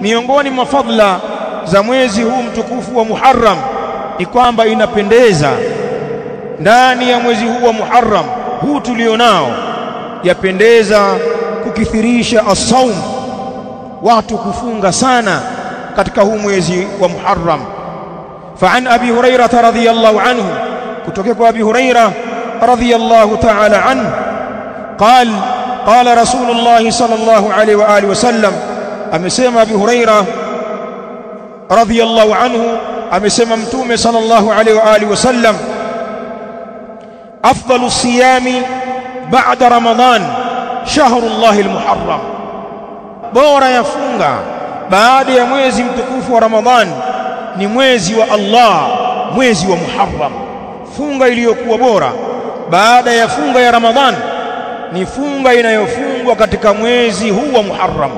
Miongoni mwa fadhila za mwezi huu mtukufu wa Muharram ni kwamba inapendeza ndani ya mwezi huu wa Muharram huu tulionao, yapendeza kukithirisha as-saum, watu kufunga sana katika huu mwezi wa Muharram. Fa'an Abi Hurairah radhiyallahu anhu, kutoka kwa Abi Hurairah radhiyallahu ta'ala anhu, qala Rasulullah sallallahu alayhi wa alihi wasallam, amesema Abi Hurairah radhiyallahu anhu, amesema Mtume sallallahu alayhi wa alihi wasallam, afdalu siyami ba'da Ramadan shahrullahi al-Muharram, bora ya funga baada ya mwezi mtukufu wa Ramadhan ni mwezi wa Allah, mwezi wa Muharram. Funga iliyokuwa bora baada ya funga ya Ramadhan ni funga inayofungwa katika mwezi huu wa Muharram.